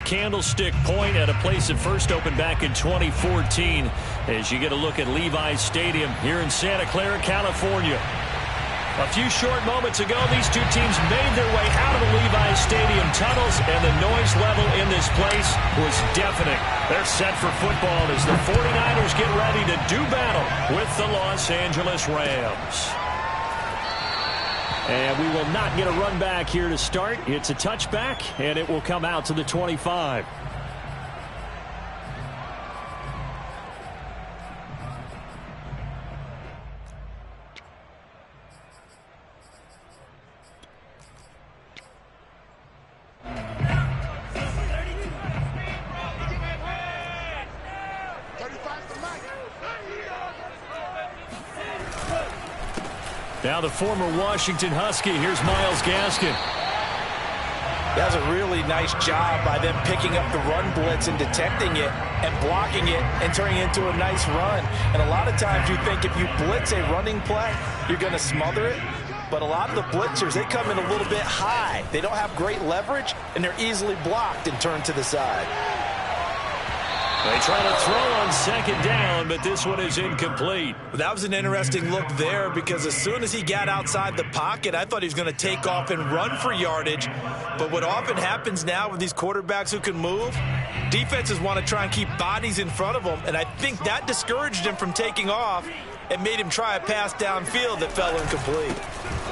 Candlestick Point at a place that first opened back in 2014 as you get a look at Levi's Stadium here in Santa Clara, California. A few short moments ago, these two teams made their way out of the Levi's Stadium tunnels, and the noise level in this place was deafening. They're set for football as the 49ers get ready to do battle with the Los Angeles Rams. And we will not get a run back here to start. It's a touchback, and it will come out to the 25. Now the former Washington Husky. Here's Myles Gaskin. That's a really nice job by them picking up the run blitz and detecting it and blocking it and turning it into a nice run. And a lot of times you think if you blitz a running play, you're going to smother it. But a lot of the blitzers, they come in a little bit high. They don't have great leverage, and they're easily blocked and turned to the side. They try to throw on second down, but this one is incomplete. That was an interesting look there because as soon as he got outside the pocket, I thought he was going to take off and run for yardage. But what often happens now with these quarterbacks who can move, defenses want to try and keep bodies in front of them, and I think that discouraged him from taking off and made him try a pass downfield that fell incomplete.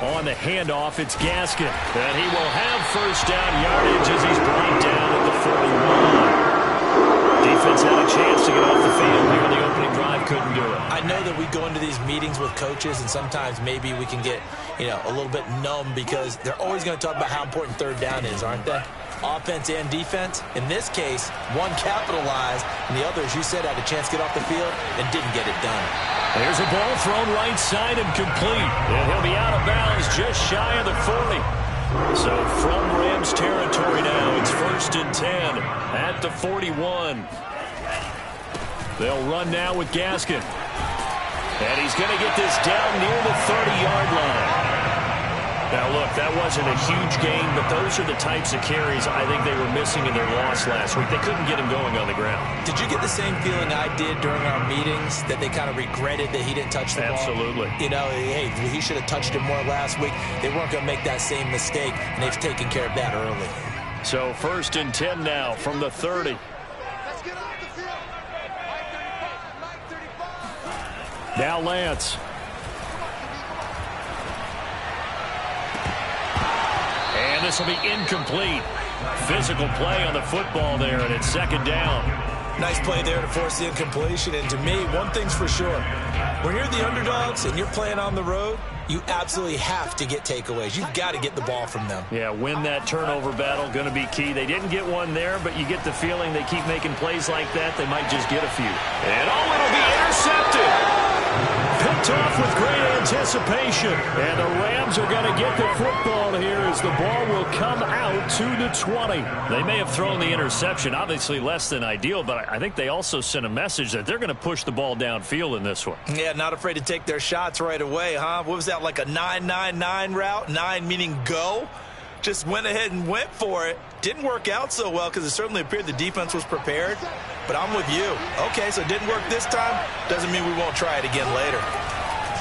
On the handoff, it's Gaskin. And he will have first down yardage as he's brought down at the 41. Defense had a chance to get off the field here. The opening drive couldn't do it. I know that we go into these meetings with coaches, and sometimes maybe we can get, a little bit numb because they're always going to talk about how important third down is, aren't they? Offense and defense. In this case, one capitalized, and the other, as you said, had a chance to get off the field and didn't get it done. There's a ball thrown right side and complete. And he'll be out of bounds just shy of the 40. So from Rams territory now, it's 1st and 10 at the 41. They'll run now with Gaskin. And he's going to get this down near the 30-yard line. Now, look, that wasn't a huge gain, but those are the types of carries I think they were missing in their loss last week. They couldn't get him going on the ground. Did you get the same feeling I did during our meetings, that they kind of regretted that he didn't touch the ball? Absolutely. Hey, he should have touched it more last week. They weren't going to make that same mistake, and they've taken care of that early. So 1st and 10 now from the 30. Now Lance. And this will be incomplete. Physical play on the football there, and it's 2nd down. Nice play there to force the incompletion. And to me, one thing's for sure. When you're the underdogs and you're playing on the road, you absolutely have to get takeaways. You've got to get the ball from them. Yeah, win that turnover battle, going to be key. They didn't get one there, but you get the feeling they keep making plays like that, they might just get a few. And it'll be intercepted. Picked off with great anticipation. And the Rams are going to get the football here as the ball will come out to the 20. They may have thrown the interception, obviously less than ideal, but I think they also sent a message that they're going to push the ball downfield in this one. Yeah, not afraid to take their shots right away, huh? What was that, like a 9-9-9 route? 9 meaning go? Just went ahead and went for it. Didn't work out so well because it certainly appeared the defense was prepared. But I'm with you. Okay, so it didn't work this time. Doesn't mean we won't try it again later.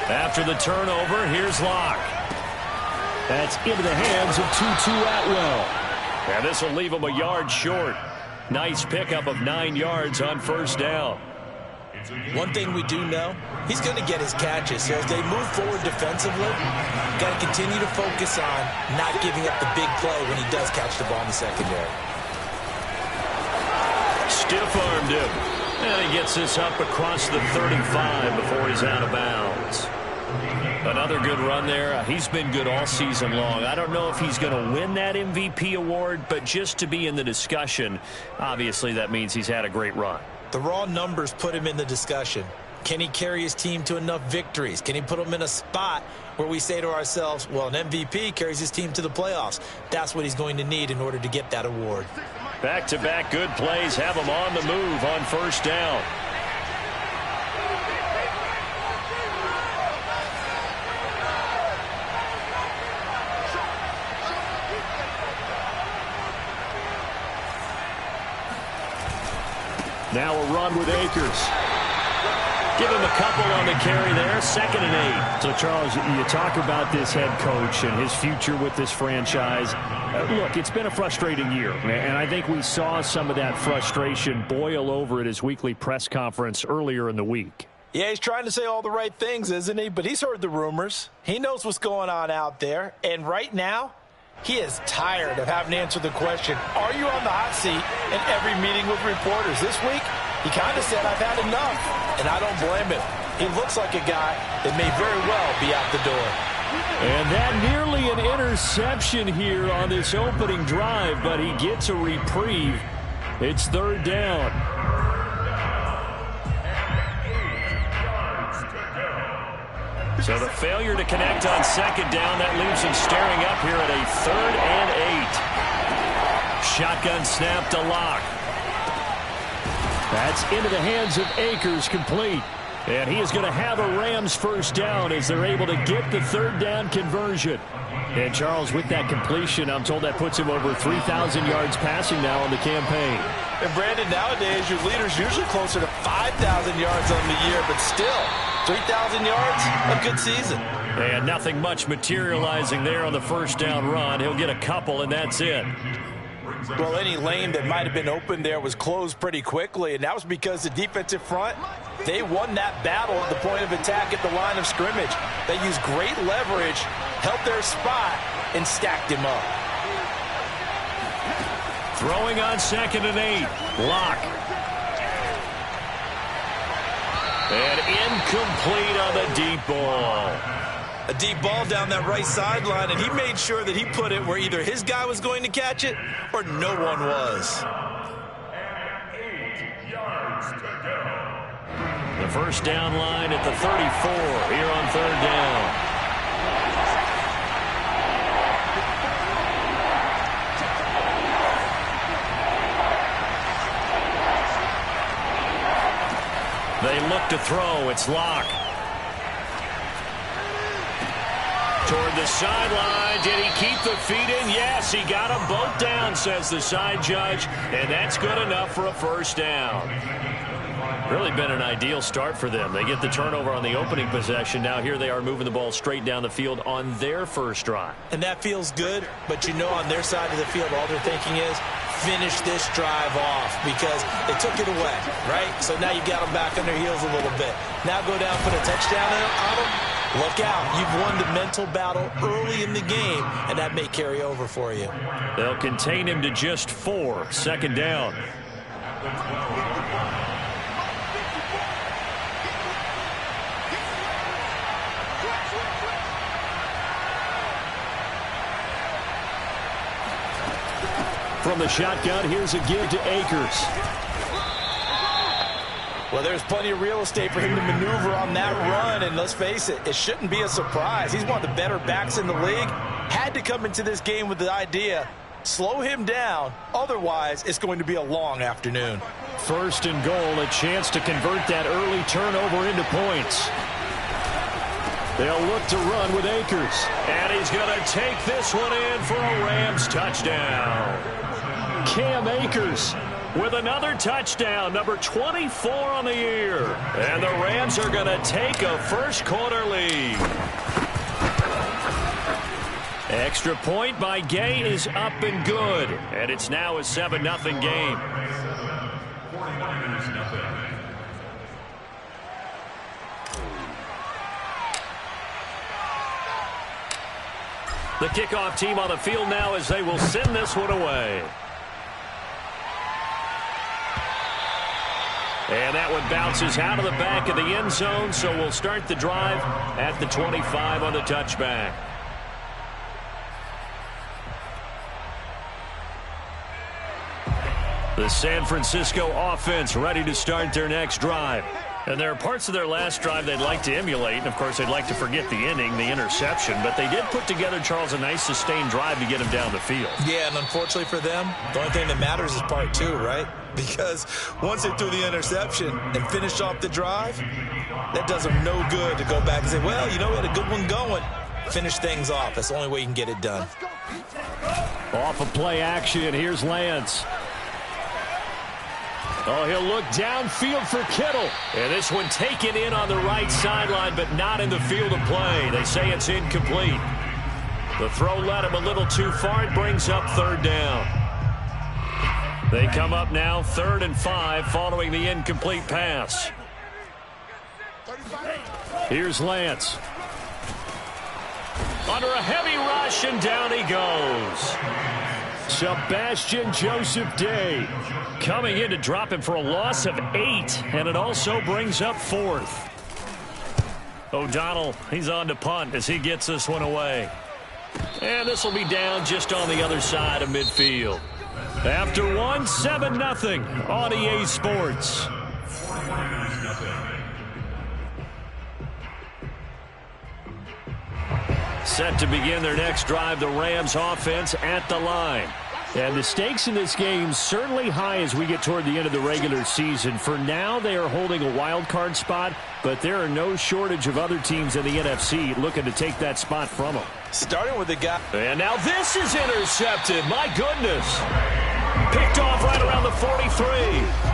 After the turnover, here's Locke. That's into the hands of Tutu Atwell. And this will leave him a yard short. Nice pickup of 9 yards on 1st down. One thing we do know, he's going to get his catches. So if they move forward defensively, got to continue to focus on not giving up the big play when he does catch the ball in the secondary. Stiff-armed him. And he gets this up across the 35 before he's out of bounds. Another good run there. He's been good all season long. I don't know if he's going to win that MVP award, but just to be in the discussion, obviously that means he's had a great run. The raw numbers put him in the discussion. Can he carry his team to enough victories? Can he put them in a spot where we say to ourselves, well, an MVP carries his team to the playoffs. That's what he's going to need in order to get that award. Back-to-back good plays have him on the move on 1st down. Now a run with Akers. Give him a couple on the carry there, 2nd and 8. So, Charles, you talk about this head coach and his future with this franchise. Look, it's been a frustrating year, and I think we saw some of that frustration boil over at his weekly press conference earlier in the week. Yeah, he's trying to say all the right things, isn't he? But he's heard the rumors. He knows what's going on out there. And right now, he is tired of having to answer the question, are you on the hot seat in every meeting with reporters? This week, he kind of said, I've had enough. And I don't blame him. He looks like a guy that may very well be out the door. And that nearly an interception here on this opening drive, but he gets a reprieve. It's 3rd down. So the failure to connect on 2nd down, that leaves him staring up here at a 3rd and 8. Shotgun snap to Locke. That's into the hands of Akers, complete. And he is going to have a Rams first down as they're able to get the 3rd down conversion. And Charles, with that completion, I'm told that puts him over 3,000 yards passing now on the campaign. And Brandon, nowadays your leader's usually closer to 5,000 yards on the year, but still, 3,000 yards, a good season. And nothing much materializing there on the first down run. He'll get a couple, and that's it. Well, any lane that might have been open there was closed pretty quickly, and that was because the defensive front, they won that battle at the point of attack at the line of scrimmage. They used great leverage, held their spot, and stacked him up. Throwing on 2nd and 8. Locke. And incomplete on the deep ball. A deep ball down that right sideline, and he made sure that he put it where either his guy was going to catch it or no one was. The first down line at the 34 here on 3rd down. They look to throw. It's Locke. Toward the sideline. Did he keep the feet in? Yes, he got them both down, says the side judge. And that's good enough for a first down. Really been an ideal start for them. They get the turnover on the opening possession. Now here they are moving the ball straight down the field on their first drive. And that feels good, but you know on their side of the field all they're thinking is finish this drive off because they took it away, right? So now you got them back on their heels a little bit. Now go down, put a touchdown on them. Look out. You've won the mental battle early in the game, and that may carry over for you. They'll contain him to just 4. 2nd down. From the shotgun, here's a give to Akers. Well, there's plenty of real estate for him to maneuver on that run, and let's face it, it shouldn't be a surprise. He's one of the better backs in the league. Had to come into this game with the idea, slow him down, otherwise it's going to be a long afternoon. 1st and goal, a chance to convert that early turnover into points. They'll look to run with Akers. And he's going to take this one in for a Rams touchdown. Cam Akers with another touchdown, number 24 on the year. And the Rams are going to take a first-quarter lead. Extra point by Gay is up and good. And it's now a 7-0 game. The kickoff team on the field now as they will send this one away. And that one bounces out of the back of the end zone, so we'll start the drive at the 25 on the touchback. The San Francisco offense ready to start their next drive. And there are parts of their last drive they'd like to emulate. And, of course, they'd like to forget the inning, the interception. But they did put together, Charles, a nice sustained drive to get him down the field. Yeah, and unfortunately for them, the only thing that matters is part 2, right? Because once they threw the interception and finished off the drive, that does them no good to go back and say, well, you know, we had a good one going. Finish things off. That's the only way you can get it done. Off of play action, here's Lance. Oh, he'll look downfield for Kittle. And this one taken in on the right sideline, but not in the field of play. They say it's incomplete. The throw led him a little too far. It brings up third down. They come up now 3rd and 5 following the incomplete pass. Here's Lance. Under a heavy rush, and down he goes. Sebastian Joseph Day coming in to drop him for a loss of 8, and it also brings up 4th. O'Donnell, he's on to punt as he gets this one away. And this will be down just on the other side of midfield. After one, 7-0 on EA Sports. Set to begin their next drive, the Rams offense at the line. And the stakes in this game certainly high as we get toward the end of the regular season. For now, they are holding a wild card spot, but there are no shortage of other teams in the NFC looking to take that spot from them. Starting with the guy. And now this is intercepted. My goodness. Picked off right around the 43.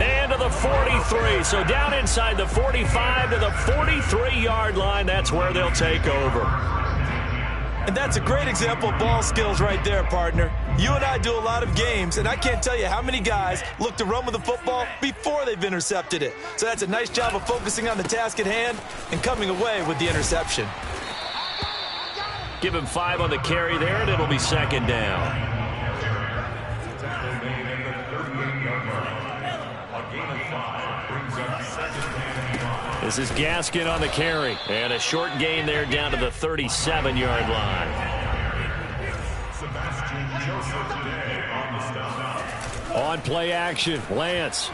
And to the 43. So down inside the 45 to the 43-yard line. That's where they'll take over. And that's a great example of ball skills right there, partner. You and I do a lot of games, and I can't tell you how many guys look to run with the football before they've intercepted it. So that's a nice job of focusing on the task at hand and coming away with the interception. Give him 5 on the carry there, and it'll be 2nd down. This is Gaskin on the carry. And a short gain there down to the 37-yard line. On play action, Lance.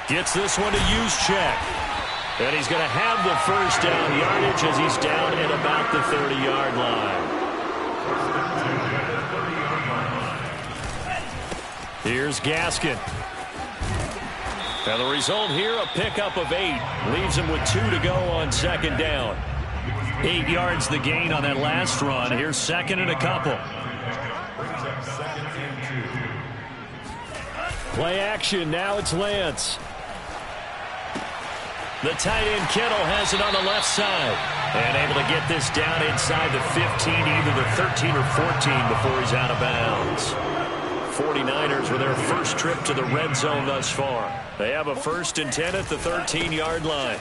Gets this one to Juszczyk. And he's going to have the first down yardage as he's down at about the 30-yard line. Here's Gaskin. And the result here, a pickup of 8. Leaves him with 2 to go on 2nd down. 8 yards the gain on that last run. Here's 2nd and a couple. Play action. Now it's Lance. The tight end Kittle has it on the left side. And able to get this down inside the 15, either the 13 or 14 before he's out of bounds. 49ers with their first trip to the red zone thus far. They have a 1st and 10 at the 13-yard line.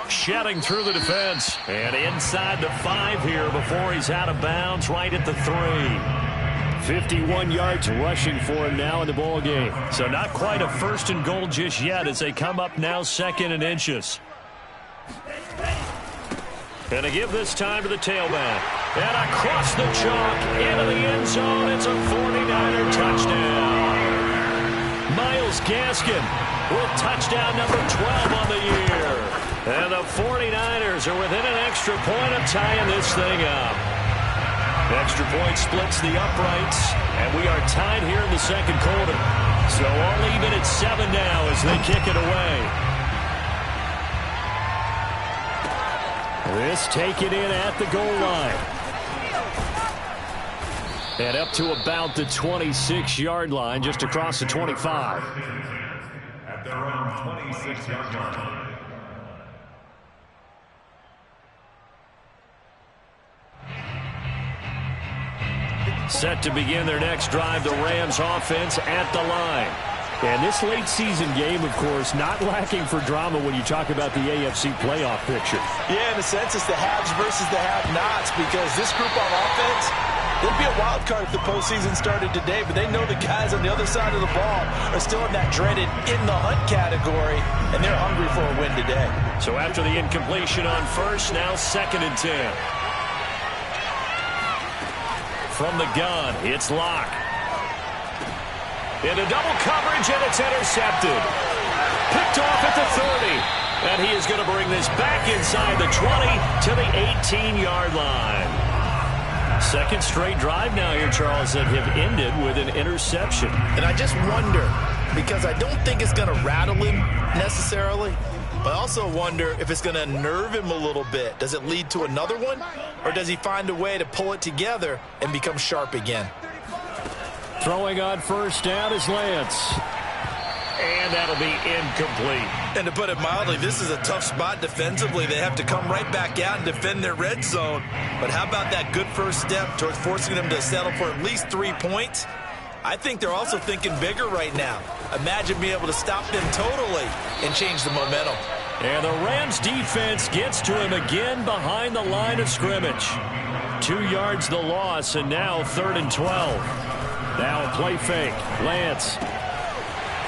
Shedding through the defense. And inside the 5 here before he's out of bounds right at the 3. 51 yards rushing for him now in the ball game. So not quite a 1st and goal just yet as they come up now 2nd and inches. And to give this time to the tailback. And across the chalk into the end zone. It's a 49er touchdown. Myles Gaskin with touchdown number 12 on the year. And the 49ers are within an extra point of tying this thing up. Extra point splits the uprights. And we are tied here in the 2nd quarter. So all even at 7 now as they kick it away. This taken in at the goal line. And up to about the 26-yard line, just across the 25. At their own 26-yard line. Set to begin their next drive, the Rams offense at the line. And this late season game, of course, not lacking for drama when you talk about the AFC playoff picture. Yeah, in a sense, it's the haves versus the have-nots because this group on offense, they'd be a wild card if the postseason started today, but they know the guys on the other side of the ball are still in that dreaded in-the-hunt category, and they're hungry for a win today. So after the incompletion on 1st, now 2nd and 10. From the gun, it's Locke. Into double coverage, and it's intercepted. Picked off at the 30. And he is going to bring this back inside the 20 to the 18-yard line. 2nd straight drive now here, Charles, that have ended with an interception. And I just wonder, because I don't think it's going to rattle him necessarily, but I also wonder if it's going to nerve him a little bit. Does it lead to another one? Or does he find a way to pull it together and become sharp again? Throwing on first down is Lance. And that'll be incomplete. And to put it mildly, this is a tough spot defensively. They have to come right back out and defend their red zone. But how about that good first step towards forcing them to settle for at least 3 points? I think they're also thinking bigger right now. Imagine being able to stop them totally and change the momentum. And the Rams defense gets to him again behind the line of scrimmage. 2 yards the loss, and now 3rd and 12. Now a play fake. Lance.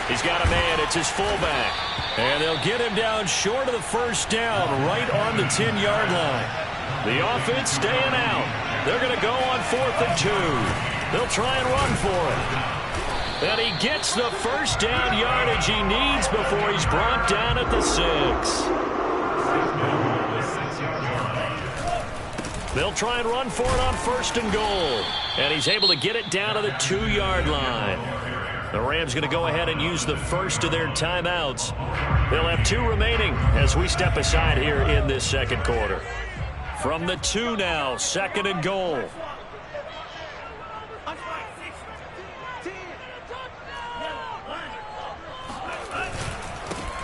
He's got a man. It's his fullback. And they'll get him down short of the first down, right on the 10-yard line. The offense staying out. They're going to go on 4th and 2. They'll try and run for it. And he gets the first down yardage he needs before he's brought down at the 6. They'll try and run for it on 1st and goal. And he's able to get it down to the 2-yard line. The Rams going to go ahead and use the first of their timeouts. They'll have 2 remaining as we step aside here in this second quarter. From the 2 now, 2nd and goal.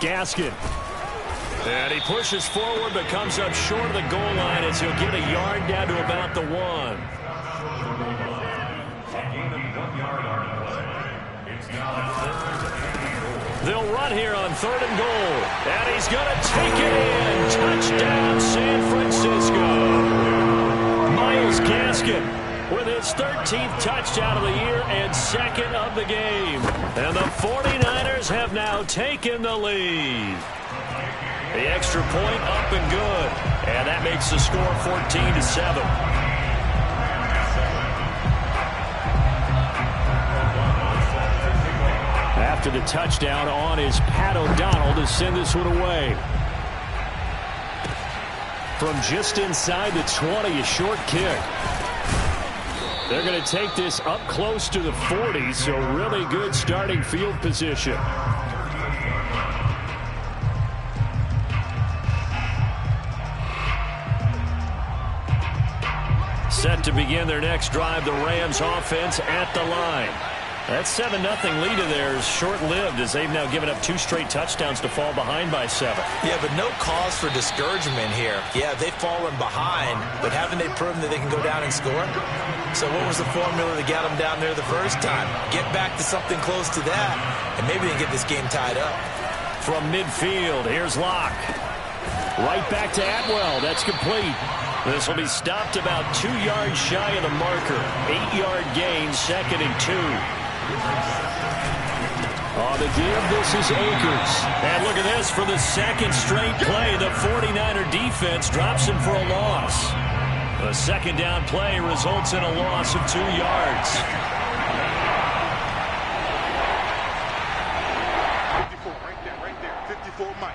Gaskin. And he pushes forward but comes up short of the goal line as he'll get a yard down to about the 1. They'll run here on 3rd and goal. And he's going to take it in. Touchdown, San Francisco. Myles Gaskin with his 13th touchdown of the year and 2nd of the game. And the 49ers have now taken the lead. The extra point up and good. And that makes the score 14-7. After the touchdown on is Pat O'Donnell to send this one away. From just inside the 20, a short kick. They're going to take this up close to the 40, so really good starting field position. Set to begin their next drive, the Rams offense at the line. That 7-0 lead of theirs short-lived as they've now given up 2 straight touchdowns to fall behind by 7. Yeah, but no cause for discouragement here. Yeah, they've fallen behind, but haven't they proven that they can go down and score? So what was the formula that got them down there the first time? Get back to something close to that, and maybe they get this game tied up. From midfield, here's Locke. Right back to Atwell. That's complete. This will be stopped about 2 yards shy of the marker. 8-yard gain, 2nd and 2. On the give, this is Akers. And look at this, for the 2nd straight play, the 49er defense drops him for a loss. The 2nd down play results in a loss of 2 yards. 54, right there, 54 Mike.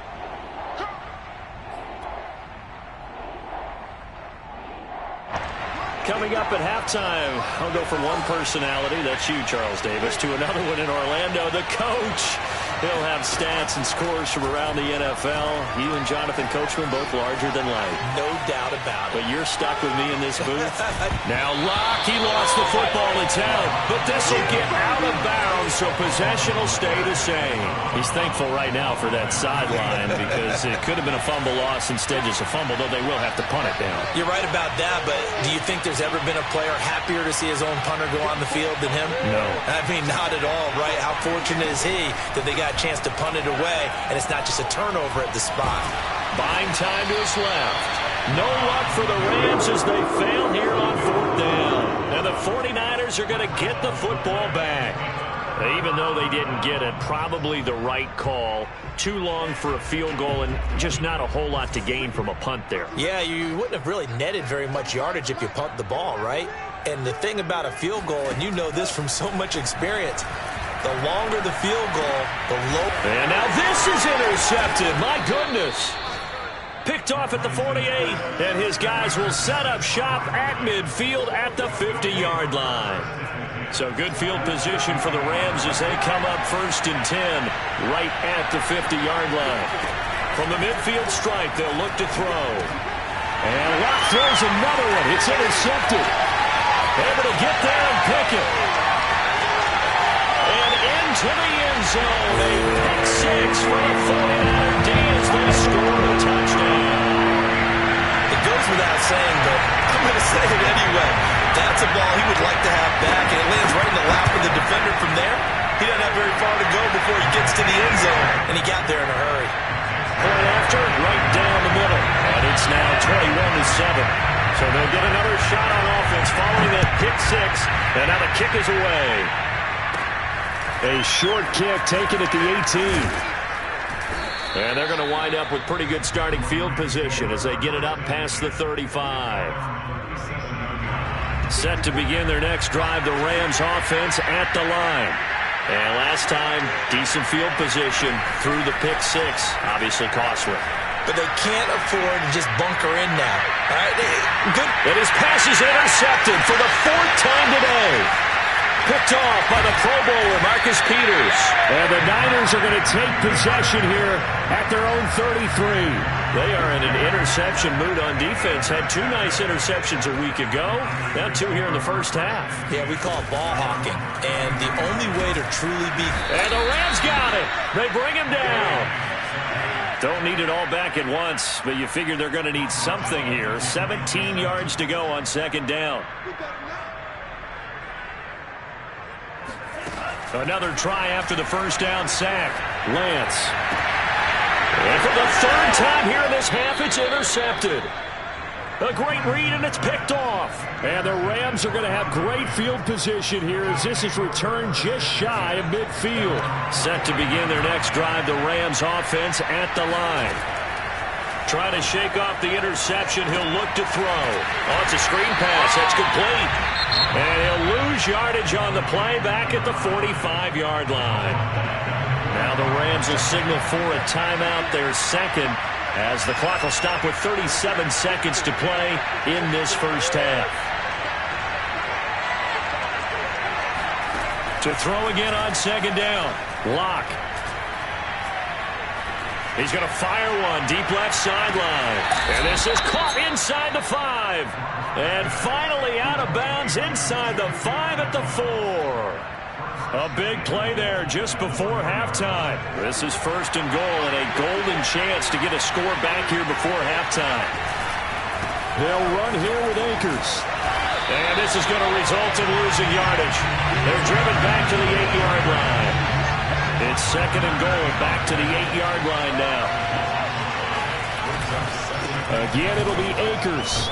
Coming up at halftime, I'll go from one personality, that's you, Charles Davis, to another one in Orlando, the coach. He'll have stats and scores from around the NFL. You and Jonathan Coachman both larger than life. No doubt about it. But you're stuck with me in this booth. Now Locke, he lost the football in town, but this will get out of bounds, so possession will stay the same. He's thankful right now for that sideline because it could have been a fumble loss, instead just a fumble, though they will have to punt it down. You're right about that, but do you think there's ever been a player happier to see his own punter go on the field than him? No. I mean, not at all, right? How fortunate is he that they got a chance to punt it away, and it's not just a turnover at the spot. Buying time to his left. No luck for the Rams as they fail here on 4th down. And the 49ers are going to get the football back. Even though they didn't get it, probably the right call. Too long for a field goal and just not a whole lot to gain from a punt there. Yeah, you wouldn't have really netted very much yardage if you punt the ball, right? And the thing about a field goal, and you know this from so much experience, the longer the field goal, the lower. And now this is intercepted. My goodness. Picked off at the 48, and his guys will set up shop at midfield at the 50-yard line. So good field position for the Rams as they come up 1st and 10 right at the 50-yard line. From the midfield stripe, they'll look to throw. And Locke throws another one. It's intercepted. Able to get there and pick it. to the end zone. A pick six for the 49er D as they score the touchdown. It goes without saying, but I'm going to say it anyway. That's a ball he would like to have back, and it lands right in the lap of the defender from there. He doesn't have very far to go before he gets to the end zone, and he got there in a hurry. Point after, right down the middle. And it's now 21-7. So they'll get another shot on offense following that pick six. And now the kick is away. A short kick taken at the 18. And they're going to wind up with pretty good starting field position as they get it up past the 35. Set to begin their next drive, the Rams offense at the line. And last time, decent field position through the pick six. Obviously costly. But they can't afford to just bunker in now. All right, good. And his pass is intercepted for the fourth time today. Picked off by the Pro Bowler, Marcus Peters. And the Niners are going to take possession here at their own 33. They are in an interception mood on defense. Had two nice interceptions a week ago. Now two here in the first half. Yeah, we call it ball hawking. And the only way to truly beat... And the Rams got it. They bring him down. Don't need it all back at once, but you figure they're going to need something here. 17 yards to go on second down. Another try after the first down sack. Lance. And for the third time here in this half, it's intercepted. A great read, and it's picked off. And the Rams are going to have great field position here as this is returned just shy of midfield. Set to begin their next drive, the Rams offense at the line. Trying to shake off the interception. He'll look to throw. Oh, it's a screen pass. That's complete. And he'll lose yardage on the play back at the 45-yard line. Now the Rams will signal for a timeout, their second, as the clock will stop with 37 seconds to play in this first half. To throw again on second down. Locke. He's going to fire one deep left sideline. And this is caught inside the 5. And finally out of bounds inside the 5 at the 4. A big play there just before halftime. This is first and goal and a golden chance to get a score back here before halftime. They'll run here with Akers. And this is going to result in losing yardage. They're driven back to the 8-yard line. It's second and goal, back to the 8-yard line now. Again, it'll be Akers.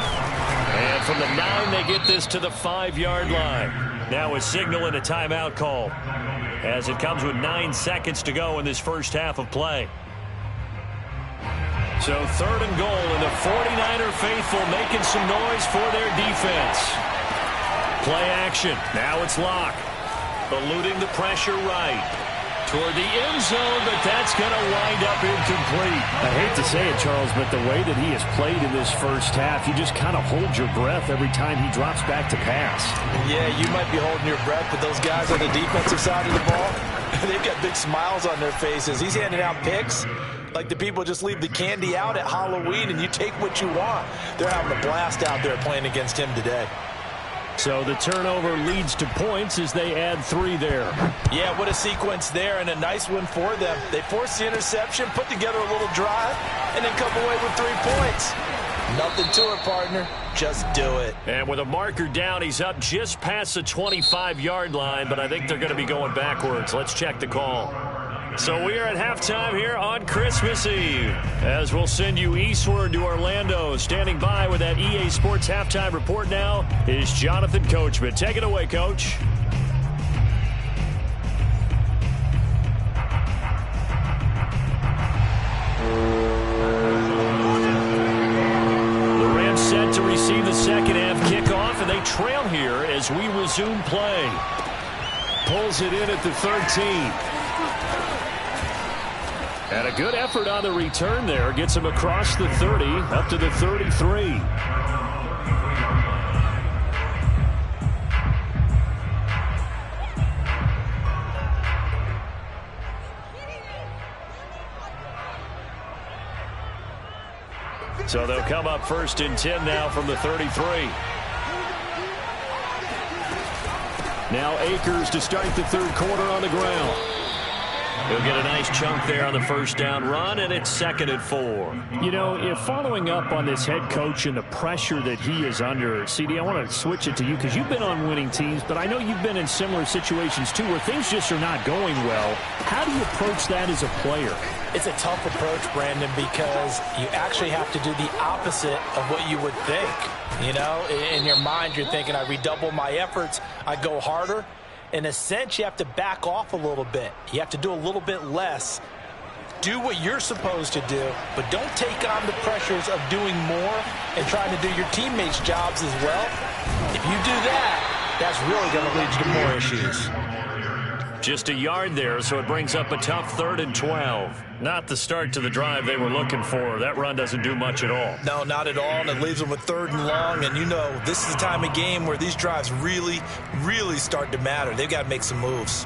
And from the 9, they get this to the 5-yard line. Now a signal and a timeout call as it comes with 9 seconds to go in this first half of play. So third and goal, and the 49er faithful making some noise for their defense. Play action. Now it's Locke. Eluding the pressure right. Toward the end zone, but that's going to wind up incomplete. I hate to say it, Charles, but the way that he has played in this first half, you just kind of hold your breath every time he drops back to pass. Yeah, you might be holding your breath, but those guys on the defensive side of the ball, they've got big smiles on their faces. He's handing out picks like the people just leave the candy out at Halloween, and you take what you want. They're having a blast out there playing against him today. So the turnover leads to points as they add 3 there. Yeah, what a sequence there, and a nice one for them. They forced the interception, put together a little drive, and then come away with 3 points. Nothing to it, partner. Just do it. And with a marker down, he's up just past the 25-yard line, but I think they're going to be going backwards. Let's check the call. So we are at halftime here on Christmas Eve, as we'll send you eastward to Orlando. Standing by with that EA Sports halftime report now is Jonathan Coachman. Take it away, Coach. The Rams set to receive the second half kickoff, and they trail here as we resume play. Pulls it in at the 13. And a good effort on the return there. Gets him across the 30, up to the 33. So they'll come up first and 10 now from the 33. Now Akers to start the third quarter on the ground. He'll get a nice chunk there on the first down run, and it's 2nd and 4. You know, if following up on this head coach and the pressure that he is under, CD, I want to switch it to you because you've been on winning teams, but I know you've been in similar situations too where things just are not going well. How do you approach that as a player? It's a tough approach, Brandon, because you actually have to do the opposite of what you would think. You know, in your mind, you're thinking, I redouble my efforts, I go harder. In a sense, you have to back off a little bit. You have to do a little bit less. Do what you're supposed to do, but don't take on the pressures of doing more and trying to do your teammates' jobs as well. If you do that, that's really going to lead you to more issues. Just a yard there, so it brings up a tough 3rd and 12. Not the start to the drive they were looking for. That run doesn't do much at all. No, not at all, and it leaves them with 3rd and long. And you know, this is the time of game where these drives really, really start to matter. They've got to make some moves.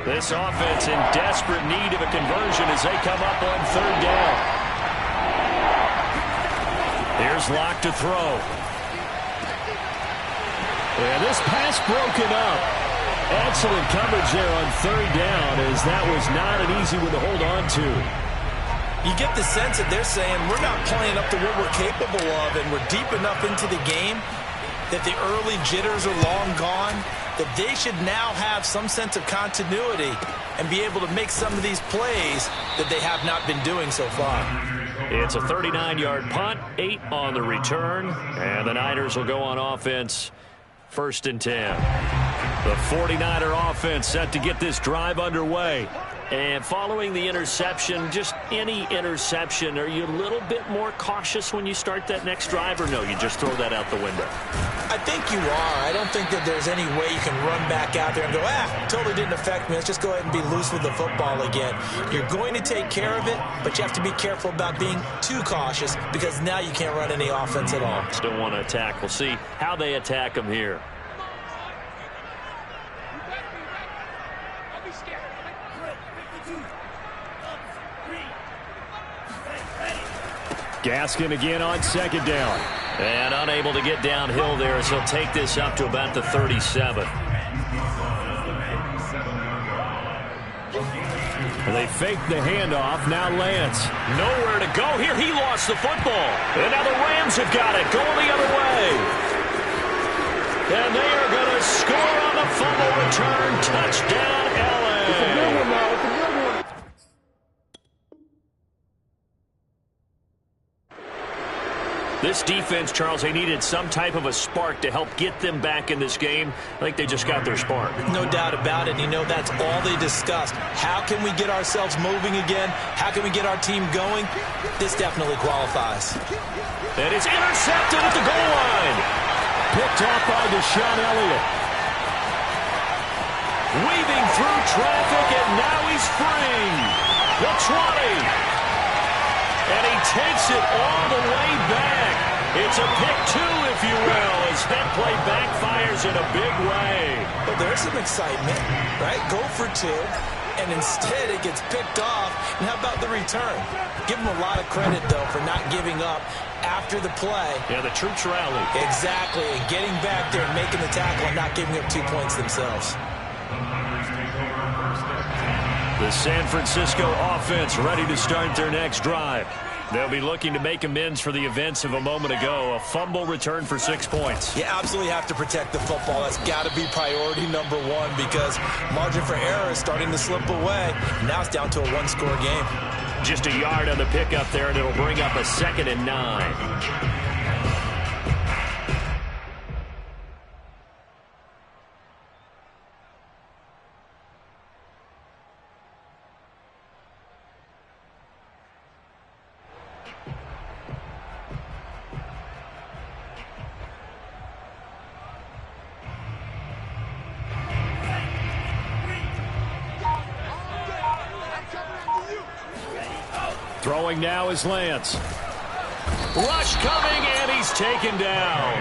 This offense in desperate need of a conversion as they come up on 3rd down. Here's Locke to throw. Yeah, this pass broken up. Excellent coverage there on 3rd down, as that was not an easy one to hold on to. You get the sense that they're saying we're not playing up to what we're capable of, and we're deep enough into the game that the early jitters are long gone, that they should now have some sense of continuity and be able to make some of these plays that they have not been doing so far. It's a 39-yard punt, 8 on the return, and the Niners will go on offense. 1st and 10. The 49er offense set to get this drive underway. And following the interception, just any interception, are you a little bit more cautious when you start that next drive, or no, you just throw that out the window? I think you are. I don't think that there's any way you can run back out there and go, totally didn't affect me. Let's just go ahead and be loose with the football again. You're going to take care of it, but you have to be careful about being too cautious because now you can't run any offense at all. Still want to attack. We'll see how they attack them here. Gaskin again on 2nd down. And unable to get downhill there as he'll take this up to about the 37. And they fake the handoff. Now Lance. Nowhere to go here. He lost the football. And now the Rams have got it. Going the other way. And they are going to score on the fumble return. Touchdown, LA. It's a good one now. It's a good one. This defense, Charles, they needed some type of a spark to help get them back in this game. I think they just got their spark. No doubt about it. You know, that's all they discussed. How can we get ourselves moving again? How can we get our team going? This definitely qualifies. And it's intercepted at the goal line. Picked off by Deshaun Elliott. Weaving through traffic, and now he's free. The 20. And he takes it all the way back. It's a pick 2, if you will, as that play backfires in a big way. But there's some excitement, right? Go for 2, and instead it gets picked off. And how about the return? Give him a lot of credit, though, for not giving up after the play. Yeah, the troops rally. Exactly, and getting back there and making the tackle and not giving up 2 points themselves. The San Francisco offense ready to start their next drive. They'll be looking to make amends for the events of a moment ago. A fumble return for 6 points. You absolutely have to protect the football. That's got to be priority number 1 because margin for error is starting to slip away. Now it's down to a 1-score game. Just a yard on the pickup there, and it'll bring up a 2nd and 9. Throwing now is Lance. Rush coming, and he's taken down.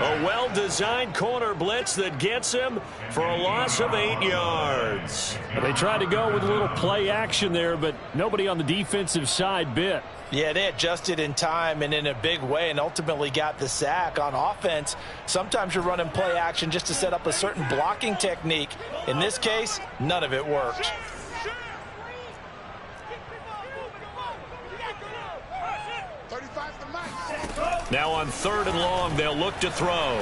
A well-designed corner blitz that gets him for a loss of 8 yards. They tried to go with a little play action there, but nobody on the defensive side bit. Yeah, they adjusted in time and in a big way and ultimately got the sack. On offense, sometimes you're running play action just to set up a certain blocking technique. In this case, none of it worked. Now on 3rd and long, they'll look to throw.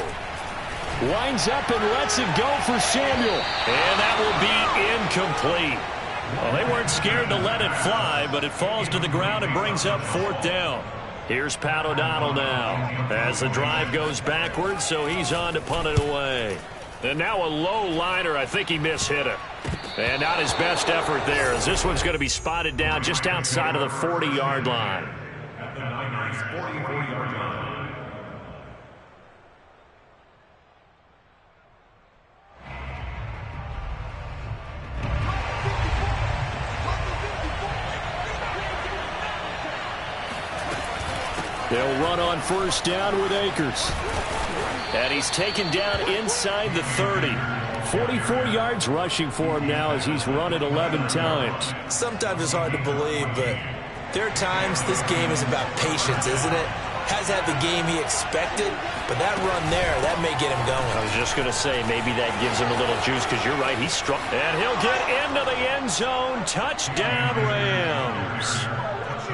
Winds up and lets it go for Samuel. And that will be incomplete. Well, they weren't scared to let it fly, but it falls to the ground and brings up 4th down. Here's Pat O'Donnell now as the drive goes backwards, so he's on to punt it away. And now a low liner. I think he mishit it. And not his best effort there, as this one's going to be spotted down just outside of the 40-yard line. At the Niners' 44-yard line. They'll run on 1st down with Akers. And he's taken down inside the 30. 44 yards rushing for him now as he's run it 11 times. Sometimes it's hard to believe, but there are times this game is about patience, isn't it? Has had the game he expected, but that run there, that may get him going. I was just going to say, maybe that gives him a little juice, because you're right, he's struck. And he'll get into the end zone. Touchdown, Rams.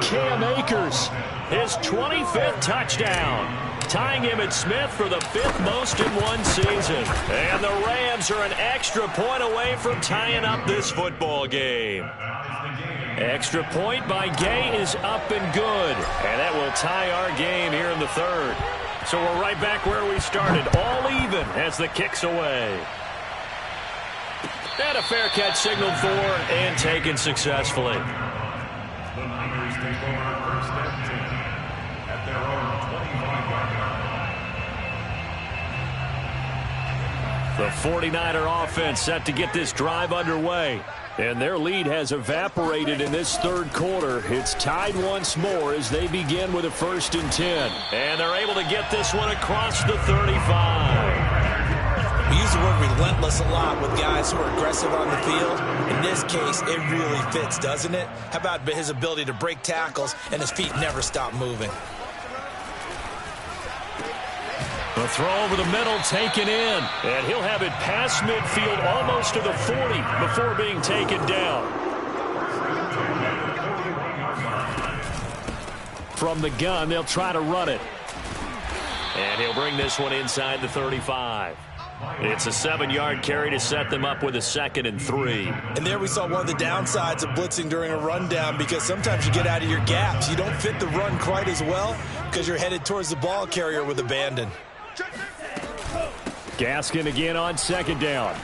Cam Akers, his 25th touchdown, tying Emmitt Smith for the 5th most in one season. And the Rams are an extra point away from tying up this football game. Extra point by Gay is up and good. And that will tie our game here in the 3rd. So we're right back where we started, all even as the kick's away. And a fair catch signaled for and taken successfully. The Niners take over 1st and 10 at their own 25-yard line. The 49er offense set to get this drive underway. And their lead has evaporated in this 3rd quarter. It's tied once more as they begin with a 1st and 10. And they're able to get this one across the 35. We use the word relentless a lot with guys who are aggressive on the field. In this case, it really fits, doesn't it? How about his ability to break tackles and his feet never stop moving? The throw over the middle taken in. And he'll have it past midfield almost to the 40 before being taken down. From the gun, they'll try to run it. And he'll bring this one inside the 35. It's a 7-yard carry to set them up with a 2nd and 3. And there we saw one of the downsides of blitzing during a rundown, because sometimes you get out of your gaps. You don't fit the run quite as well because you're headed towards the ball carrier with abandon. Gaskin again on 2nd down.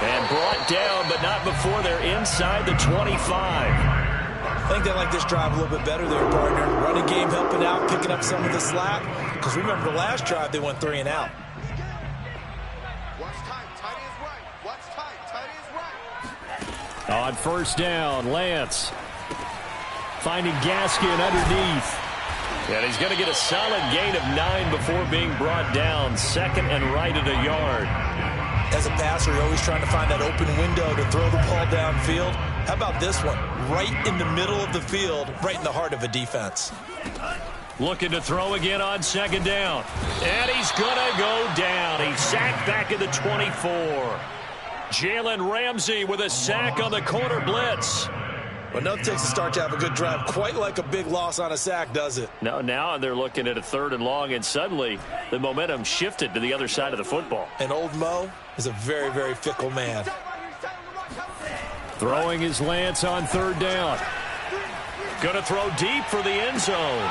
And brought down, but not before they're inside the 25. I think they like this drive a little bit better there, partner. Running game helping out, picking up some of the slack. Because remember the last drive, they went 3 and out. On 1st down, Lance finding Gaskin underneath. And he's going to get a solid gain of 9 before being brought down. 2nd and right at a yard. As a passer, you're always trying to find that open window to throw the ball downfield. How about this one? Right in the middle of the field, right in the heart of a defense. Looking to throw again on 2nd down. And he's going to go down. He's sacked back at the 24. Jalen Ramsey with a sack on the corner blitz. Well, nothing takes a start to have a good drive quite like a big loss on a sack, does it? No, now they're looking at a 3rd and long, and suddenly the momentum shifted to the other side of the football. And old Mo is a very, very fickle man. Throwing his Lance on 3rd down. Going to throw deep for the end zone.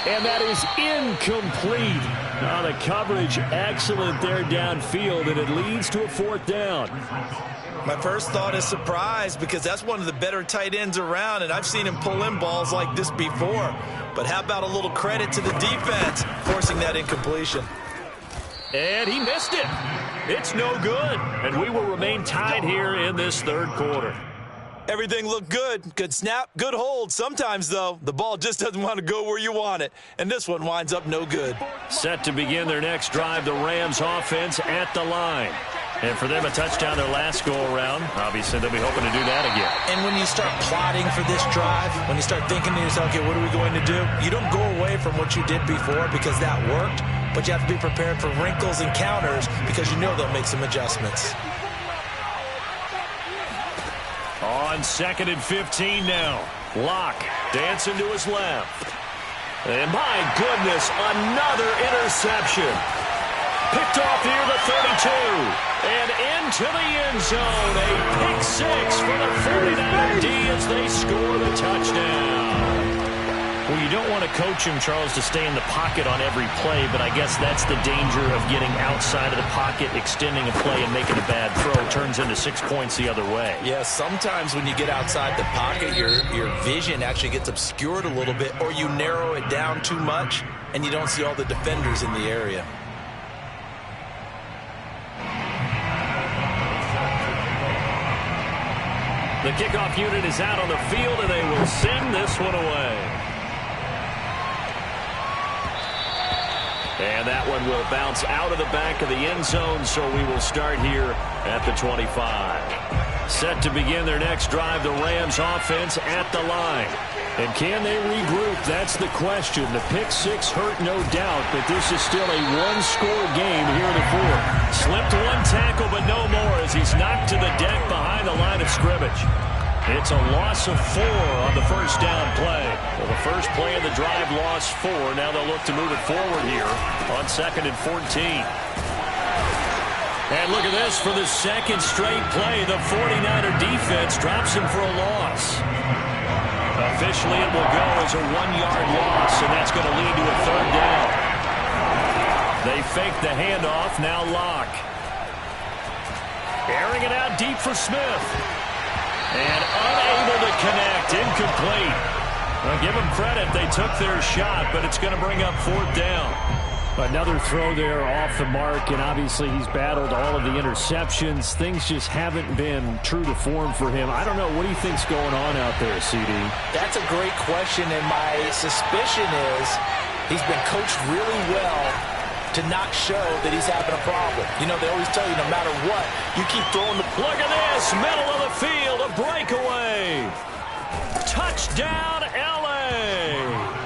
And that is incomplete. Now the coverage excellent there downfield, and it leads to a 4th down. My first thought is surprise, because that's one of the better tight ends around, and I've seen him pull in balls like this before. But how about a little credit to the defense forcing that incompletion? And he missed it. It's no good. And we will remain tied here in this 3rd quarter. Everything looked good. Good snap, good hold. Sometimes, though, the ball just doesn't want to go where you want it. And this one winds up no good. Set to begin their next drive, the Rams offense at the line. And for them, a touchdown their last go-around. Obviously, they'll be hoping to do that again. And when you start plotting for this drive, when you start thinking to yourself, okay, what are we going to do? You don't go away from what you did before because that worked, but you have to be prepared for wrinkles and counters because you know they'll make some adjustments. On 2nd and 15 now. Locke dancing to his left. And my goodness, another interception. Picked off here, the 32. And into the end zone. A pick six for the 49er D as they score the touchdown. Well, you don't want to coach him, Charles, to stay in the pocket on every play, but I guess that's the danger of getting outside of the pocket, extending a play, and making a bad throw. Turns into 6 points the other way. Yeah, sometimes when you get outside the pocket, your vision actually gets obscured a little bit, or you narrow it down too much, and you don't see all the defenders in the area. The kickoff unit is out on the field, and they will send this one away. And that one will bounce out of the back of the end zone, so we will start here at the 25. Set to begin their next drive, the Rams offense at the line. And can they regroup? That's the question. The pick six hurt, no doubt, but this is still a one-score game here in the fourth. Slipped one tackle, but no more as he's knocked to the deck behind the line of scrimmage. It's a loss of 4 on the first down play. Well, the first play of the drive lost 4. Now they'll look to move it forward here on 2nd and 14. And look at this for the second straight play. The 49er defense drops him for a loss. Officially, it will go as a 1-yard loss, and that's going to lead to a third down. They fake the handoff. Now Locke. Airing it out deep for Smith. And unable to connect. Incomplete. Well, give them credit. They took their shot, but it's going to bring up 4th down. Another throw there off the mark, and obviously he's battled all of the interceptions. Things just haven't been true to form for him. I don't know. What do you think's going on out there, CD? That's a great question, and my suspicion is he's been coached really well to not show that he's having a problem. You know, they always tell you no matter what, you keep throwing the... Look at this, middle of the field, a breakaway. Touchdown, L.A.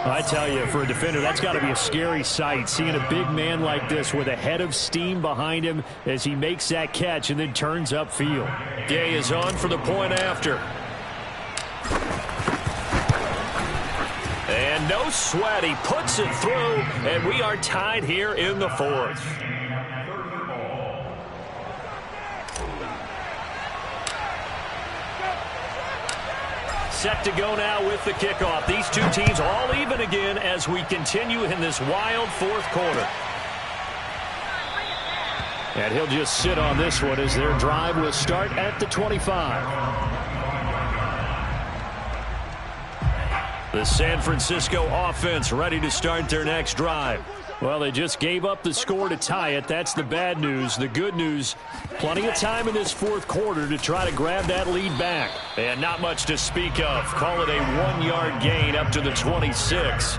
I tell you, for a defender, that's got to be a scary sight, seeing a big man like this with a head of steam behind him as he makes that catch and then turns upfield. Gay is on for the point after. And no sweat, he puts it through, and we are tied here in the fourth. Set to go now with the kickoff. These two teams all even again as we continue in this wild fourth quarter. And he'll just sit on this one as their drive will start at the 25. The San Francisco offense ready to start their next drive. Well, they just gave up the score to tie it. That's the bad news. The good news, plenty of time in this fourth quarter to try to grab that lead back. And not much to speak of. Call it a 1-yard gain up to the 26.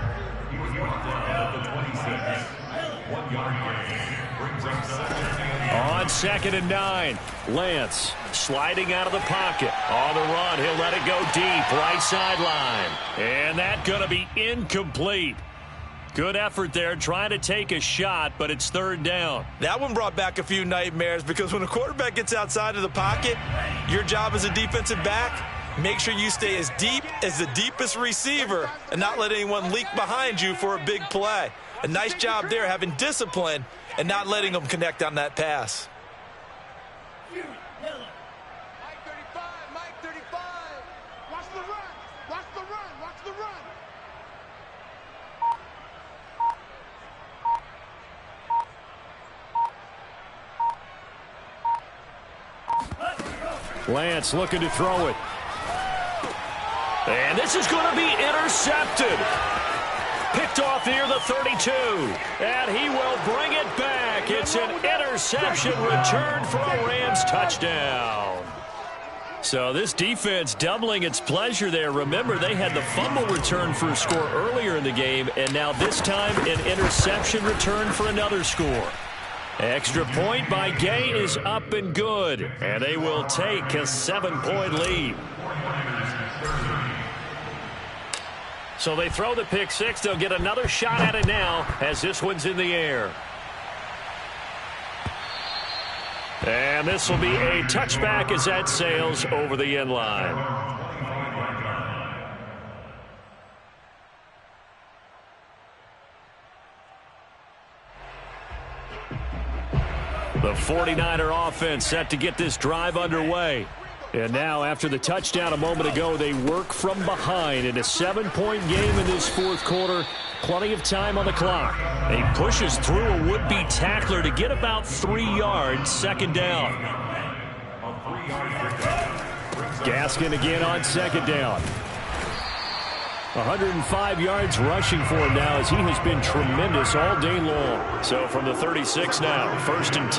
On 2nd and 9, Lance sliding out of the pocket. On the run, he'll let it go deep, right sideline. And that's going to be incomplete. Good effort there, trying to take a shot, but it's 3rd down. That one brought back a few nightmares because when a quarterback gets outside of the pocket, your job as a defensive back, make sure you stay as deep as the deepest receiver and not let anyone leak behind you for a big play. A nice job there having discipline and not letting them connect on that pass. Mike 35, Mike 35. Watch the run, watch the run, watch the run. Lance looking to throw it. And this is going to be intercepted. Picked off here, the 32. And he will bring it back. It's an interception return for a Rams touchdown. So this defense doubling its pleasure there. Remember, they had the fumble return for a score earlier in the game, and now this time an interception return for another score. Extra point by Gay is up and good, and they will take a 7-point lead. So they throw the pick six. They'll get another shot at it now as this one's in the air. And this will be a touchback as that sails over the end line. The 49er offense set to get this drive underway. And now, after the touchdown a moment ago, they work from behind in a 7-point game in this fourth quarter. Plenty of time on the clock. He pushes through a would-be tackler to get about 3 yards, second down. Gaskin again on second down. 105 yards rushing for him now as he has been tremendous all day long. So from the 36 now, 1st and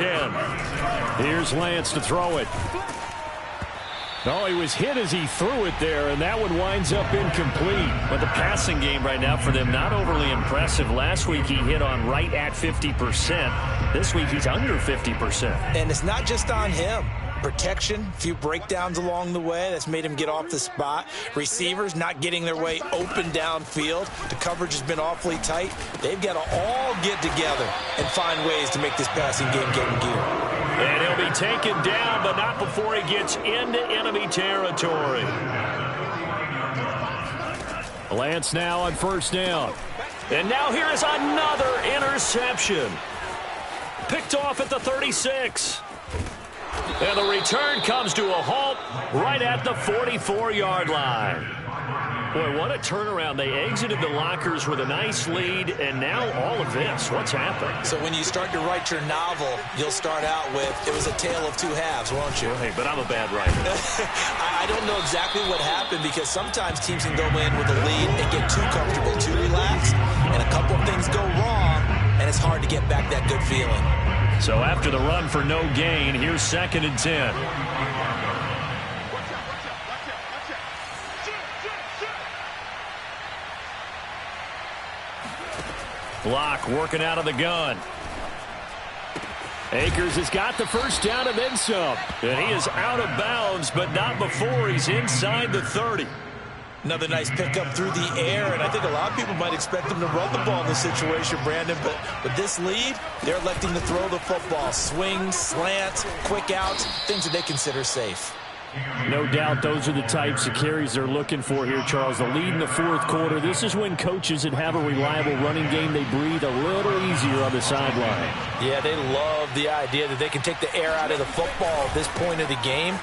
10. Here's Lance to throw it. Oh, he was hit as he threw it there, and that one winds up incomplete. But the passing game right now for them, not overly impressive. Last week he hit on right at 50%. This week he's under 50%. And it's not just on him. Protection, a few breakdowns along the way that's made him get off the spot. Receivers not getting their way open downfield. The coverage has been awfully tight. They've got to all get together and find ways to make this passing game get in gear. And he'll be taken down, but not before he gets into enemy territory. Lance now on first down. And now here is another interception. Picked off at the 36. And the return comes to a halt right at the 44-yard line. Boy, what a turnaround. They exited the lockers with a nice lead, and now all of this. What's happened? So when you start to write your novel, you'll start out with, it was a tale of two halves, won't you? Hey, but I'm a bad writer. I don't know exactly what happened because sometimes teams can go in with a lead and get too comfortable, too relaxed, and a couple of things go wrong, and it's hard to get back that good feeling. So after the run for no gain, here's 2nd and 10. Block working out of the gun. Akers has got the first down and then some. And he is out of bounds, but not before he's inside the 30. Another nice pickup through the air, and I think a lot of people might expect them to run the ball in this situation, Brandon, but with this lead, they're electing to throw the football. Swings, slants, quick outs, things that they consider safe. No doubt those are the types of carries they're looking for here, Charles. The lead in the fourth quarter. This is when coaches that have a reliable running game, they breathe a little easier on the sideline. Yeah, they love the idea that they can take the air out of the football at this point of the game.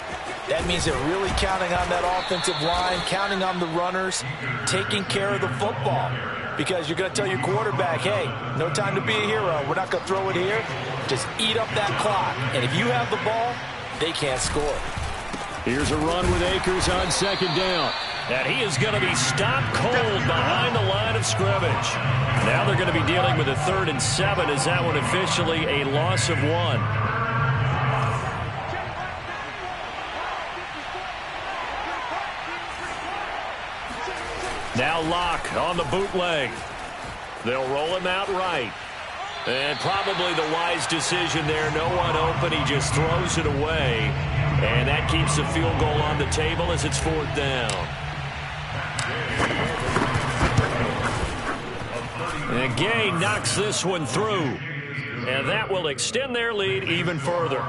That means they're really counting on that offensive line, counting on the runners, taking care of the football. Because you're going to tell your quarterback, hey, no time to be a hero. We're not going to throw it here. Just eat up that clock. And if you have the ball, they can't score. Here's a run with Akers on second down. And he is going to be stopped cold behind the line of scrimmage. Now they're going to be dealing with a 3rd and 7 as that one officially a loss of 1. Now Locke on the bootleg. They'll roll him out right. And probably the wise decision there. No one open. He just throws it away. And that keeps the field goal on the table as it's 4th down. And Gay knocks this one through. And that will extend their lead even further.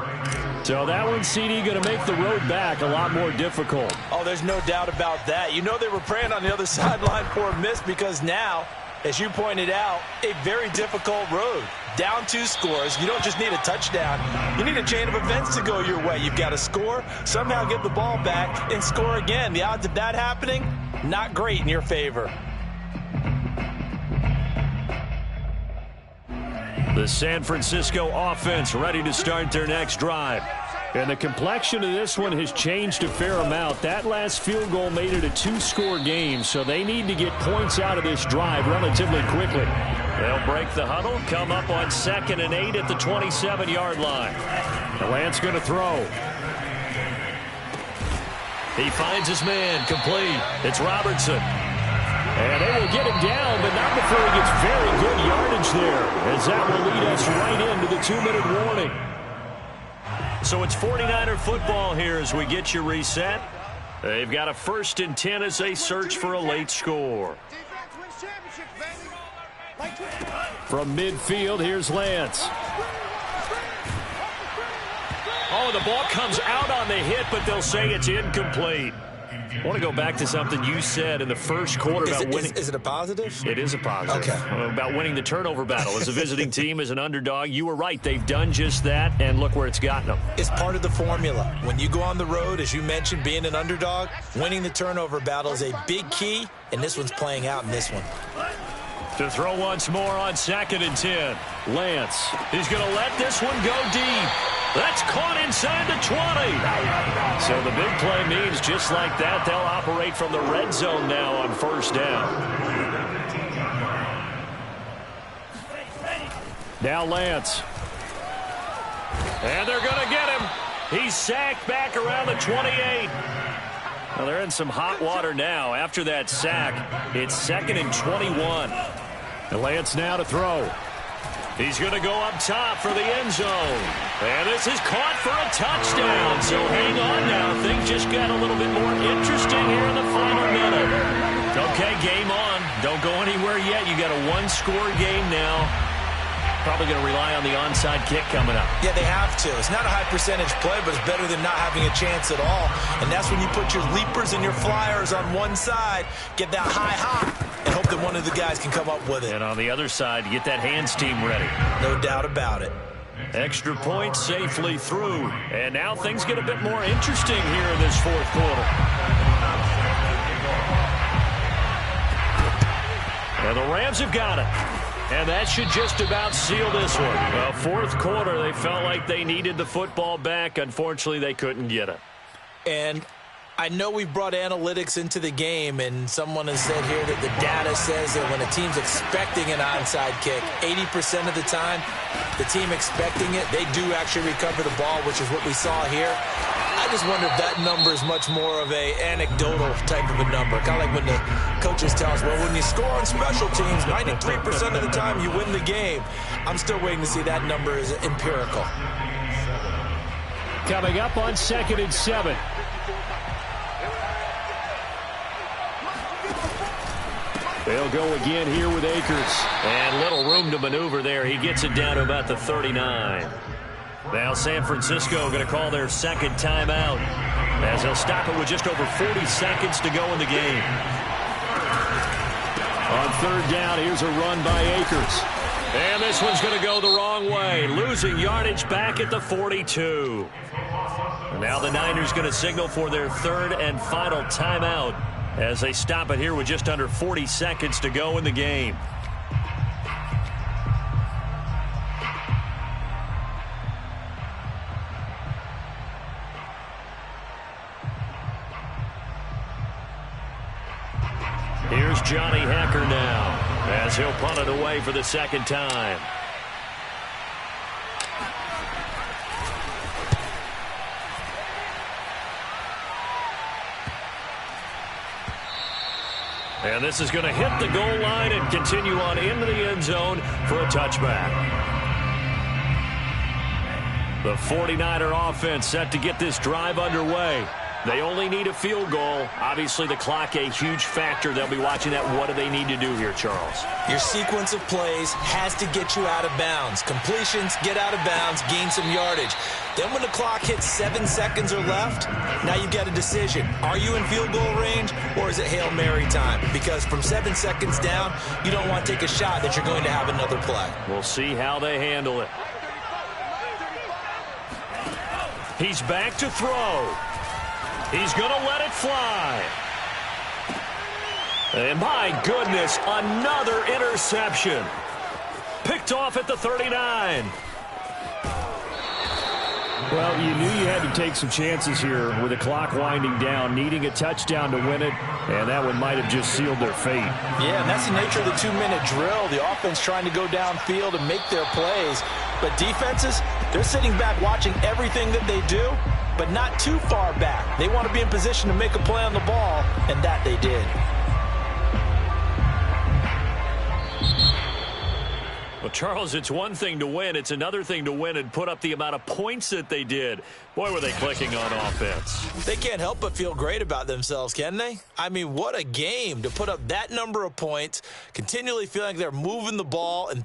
So that one, CD, going to make the road back a lot more difficult. Oh, there's no doubt about that. You know they were praying on the other sideline for a miss because now, as you pointed out, a very difficult road. Down 2 scores. You don't just need a touchdown. You need a chain of events to go your way. You've got to score, somehow get the ball back, and score again. The odds of that happening, not great in your favor. The San Francisco offense ready to start their next drive. And the complexion of this one has changed a fair amount. That last field goal made it a 2-score game, so they need to get points out of this drive relatively quickly. They'll break the huddle, come up on 2nd and 8 at the 27-yard line. Lance going to throw. He finds his man, complete. It's Robertson. And they will get him down, but not before he gets very good yardage there, as that will lead us right into the 2-minute warning. So it's 49er football here as we get you reset. They've got a 1st and 10 as they search for a late score. From midfield, here's Lance. Oh, the ball comes out on the hit, but they'll say it's incomplete. I want to go back to something you said in the first quarter about winning. Is it a positive? It is a positive. Okay. About winning the turnover battle. As a visiting team, as an underdog, you were right. They've done just that, and look where it's gotten them. It's part of the formula. When you go on the road, as you mentioned, being an underdog, winning the turnover battle is a big key, and this one's playing out in this one. To throw once more on 2nd and 10. Lance, he's going to let this one go deep. That's caught inside the 20. So the big play means just like that, they'll operate from the red zone now on 1st down. Now Lance. And they're going to get him. He's sacked back around the 28. Well, they're in some hot water now. After that sack, it's 2nd and 21. And Lance now to throw. He's going to go up top for the end zone. And this is caught for a touchdown. So hang on now. Things just got a little bit more interesting here in the final minute. Okay, game on. Don't go anywhere yet. You got a one-score game now. Probably going to rely on the onside kick coming up. Yeah, they have to. It's not a high percentage play, but it's better than not having a chance at all. And that's when you put your leapers and your flyers on one side, get that high hop, and hope that one of the guys can come up with it. And on the other side, get that hands team ready. No doubt about it. Extra point safely through. And now things get a bit more interesting here in this 4th quarter. And the Rams have got it. And that should just about seal this one. Well, 4th quarter, they felt like they needed the football back. Unfortunately, they couldn't get it. And I know we've brought analytics into the game, and someone has said here that the data says that when a team's expecting an onside kick, 80% of the time, the team expecting it, they do actually recover the ball, which is what we saw here. I just wonder if that number is much more of a anecdotal type of a number. Kind of like when the coaches tell us, well, when you score on special teams, 93% of the time you win the game. I'm still waiting to see that number is empirical. Coming up on 2nd and 7. They'll go again here with Akers. And little room to maneuver there. He gets it down to about the 39. Now San Francisco going to call their 2nd timeout as they'll stop it with just over 40 seconds to go in the game. On 3rd down, here's a run by Akers. And this one's going to go the wrong way. Losing yardage back at the 42. And now the Niners going to signal for their 3rd and final timeout as they stop it here with just under 40 seconds to go in the game. Here's Johnny Hekker now as he'll punt it away for the 2nd time. And this is going to hit the goal line and continue on into the end zone for a touchback. The 49er offense set to get this drive underway. They only need a field goal. Obviously, the clock a huge factor. They'll be watching that. What do they need to do here, Charles? Your sequence of plays has to get you out of bounds. Completions, get out of bounds, gain some yardage. Then when the clock hits 7 seconds or left, now you've got a decision. Are you in field goal range, or is it Hail Mary time? Because from 7 seconds down, you don't want to take a shot that you're going to have another play. We'll see how they handle it. He's back to throw. He's going to let it fly. And my goodness, another interception. Picked off at the 39. Well, you knew you had to take some chances here with the clock winding down, needing a touchdown to win it, and that one might have just sealed their fate. Yeah, and that's the nature of the 2-minute drill. The offense trying to go downfield and make their plays. But defenses, they're sitting back watching everything that they do, but not too far back. They want to be in position to make a play on the ball, and that they did. Well, Charles, it's one thing to win. It's another thing to win and put up the amount of points that they did. Boy, were they clicking on offense. They can't help but feel great about themselves, can they? I mean, what a game to put up that number of points, continually feeling like they're moving the ball and